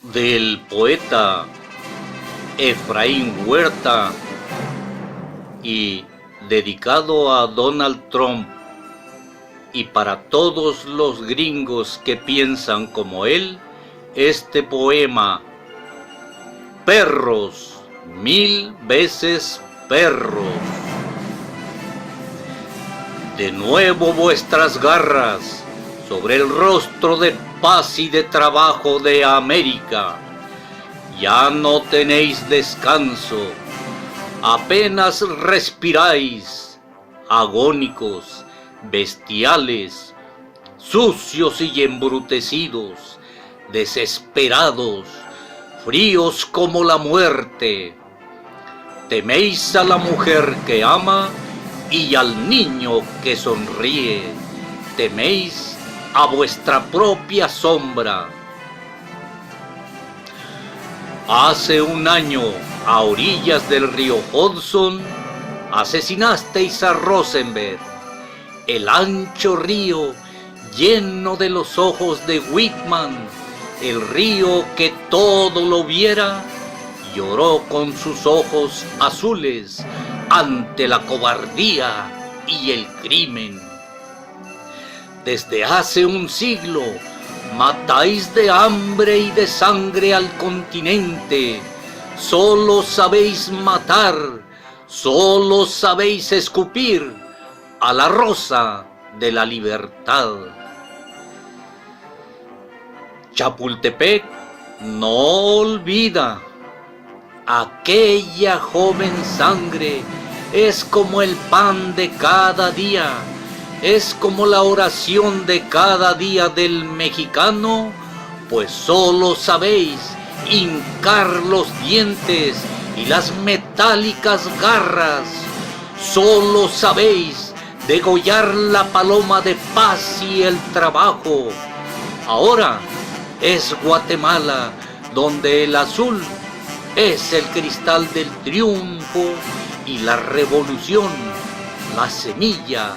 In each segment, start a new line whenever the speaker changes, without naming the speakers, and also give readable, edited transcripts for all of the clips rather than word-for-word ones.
del poeta Efrain Huerta y dedicado a Donald Trump y para todos los gringos que piensan como él, este poema: Perros, 1000 veces perros. De nuevo vuestras garras sobre el rostro de paz y de trabajo de América. Ya no tenéis descanso, apenas respiráis, agónicos, bestiales, sucios y embrutecidos, desesperados, fríos como la muerte. Teméis a la mujer que ama y al niño que sonríe. Teméis a vuestra propia sombra. Hace un año, a orillas del río Hudson, asesinasteis a Rosenberg, el ancho río lleno de los ojos de Whitman, el río que todo lo viera, lloró con sus ojos azules ante la cobardía y el crimen. Desde hace un siglo matáis de hambre y de sangre al continente. Solo sabéis matar, solo sabéis escupir a la rosa de la libertad. Chapultepec no olvida. Aquella joven sangre es como el pan de cada día, es como la oración de cada día del mexicano, pues solo sabéis hincar los dientes y las metálicas garras, solo sabéis degollar la paloma de paz y el trabajo. Ahora es Guatemala donde el azul es el cristal del triunfo y la revolución, la semilla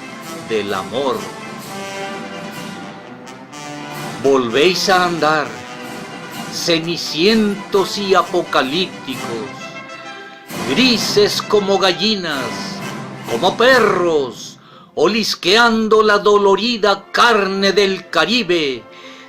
del amor. Volvéis a andar, cenicientos y apocalípticos, grises como gallinas, como perros, olisqueando la dolorida carne del Caribe.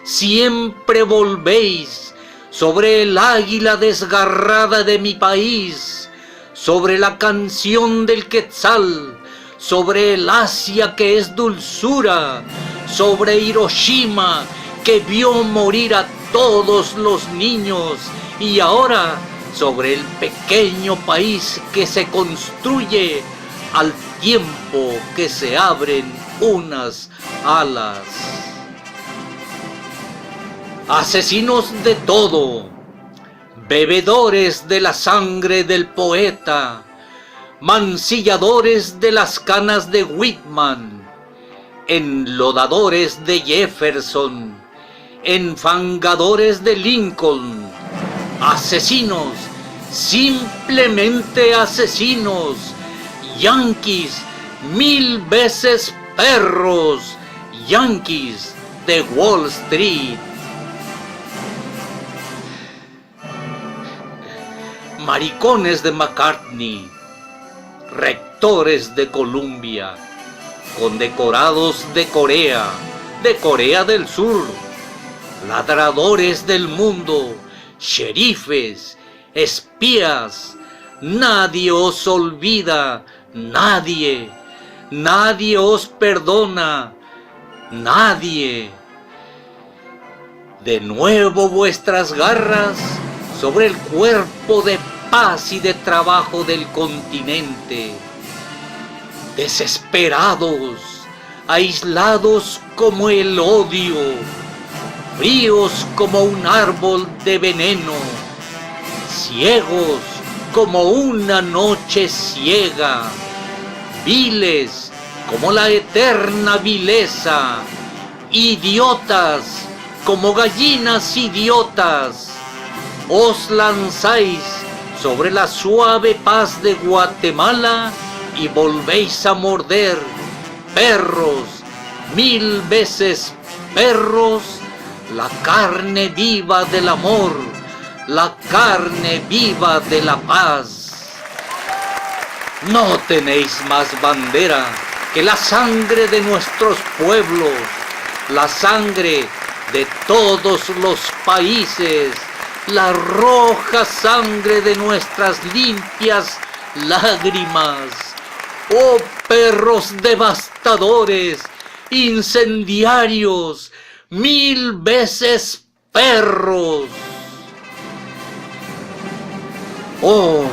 Siempre volvéis sobre el águila desgarrada de mi país, sobre la canción del quetzal, sobre el Asia que es dulzura, sobre Hiroshima que vio morir a todos los niños, y ahora sobre el pequeño país que se construye al tiempo que se abren unas alas. Asesinos de todo, bebedores de la sangre del poeta, mancilladores de las canas de Whitman, enlodadores de Jefferson, enfangadores de Lincoln, asesinos, simplemente asesinos, yanquis, 1000 veces perros, yanquis de Wall Street. Maricones de McCartney, rectores de Columbia, condecorados de Corea del Sur, ladradores del mundo, sheriffes, espías, nadie os olvida, nadie os perdona, nadie. De nuevo vuestras garras sobre el cuerpo de paz y de trabajo del continente. Desesperados, aislados como el odio, fríos como un árbol de veneno, ciegos como una noche ciega, viles como la eterna vileza, idiotas como gallinas idiotas. Os lanzáis sobre la suave paz de Guatemala y volvéis a morder, perros, 1000 veces perros, la carne viva del amor, la carne viva de la paz. No tenéis más bandera que la sangre de nuestros pueblos, la sangre de todos los países, la roja sangre de nuestras limpias lágrimas. Oh perros devastadores, incendiarios, 1000 veces perros. Oh,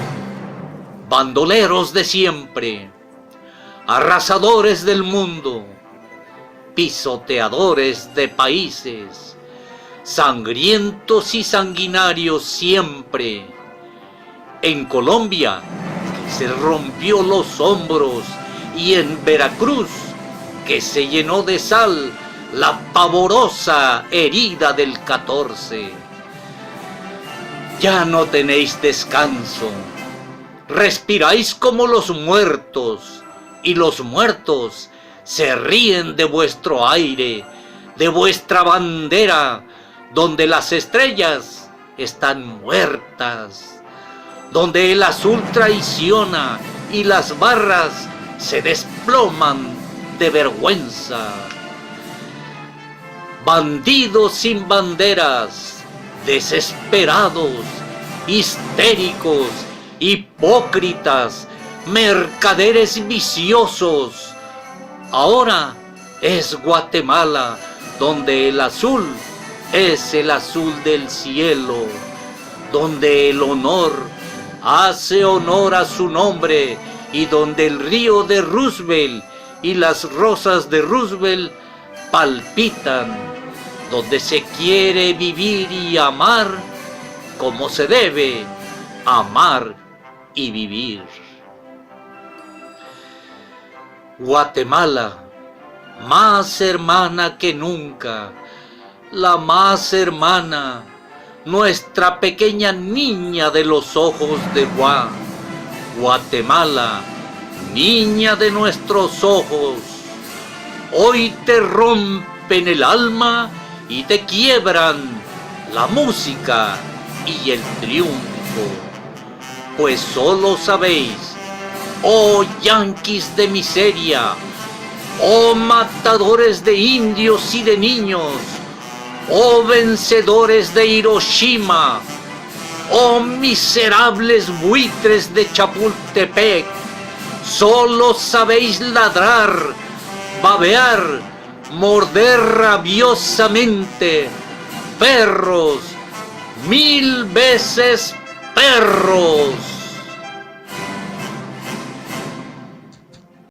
bandoleros de siempre, arrasadores del mundo, pisoteadores de países, sangrientos y sanguinarios siempre. En Colombia, que se rompió los hombros, y en Veracruz, que se llenó de sal la pavorosa herida del 14. Ya no tenéis descanso, respiráis como los muertos, y los muertos se ríen de vuestro aire, de vuestra bandera, donde las estrellas están muertas, donde el azul traiciona y las barras se desploman de vergüenza. Bandidos sin banderas, desesperados, histéricos, hipócritas, mercaderes viciosos. Ahora es Guatemala, donde el azul es el azul del cielo, donde el honor hace honor a su nombre, y donde el río de Roosevelt y las rosas de Roosevelt palpitan, donde se quiere vivir y amar como se debe amar y vivir. Guatemala, más hermana que nunca, la más hermana, nuestra pequeña niña de los ojos de Guatemala, niña de nuestros ojos, hoy te rompen el alma y te quiebran la música y el triunfo, pues solo sabéis, oh yanquis de miseria, oh matadores de indios y de niños, oh vencedores de Hiroshima, oh miserables buitres de Chapultepec, solo sabéis ladrar, babear, morder rabiosamente, perros, 1000 veces perros.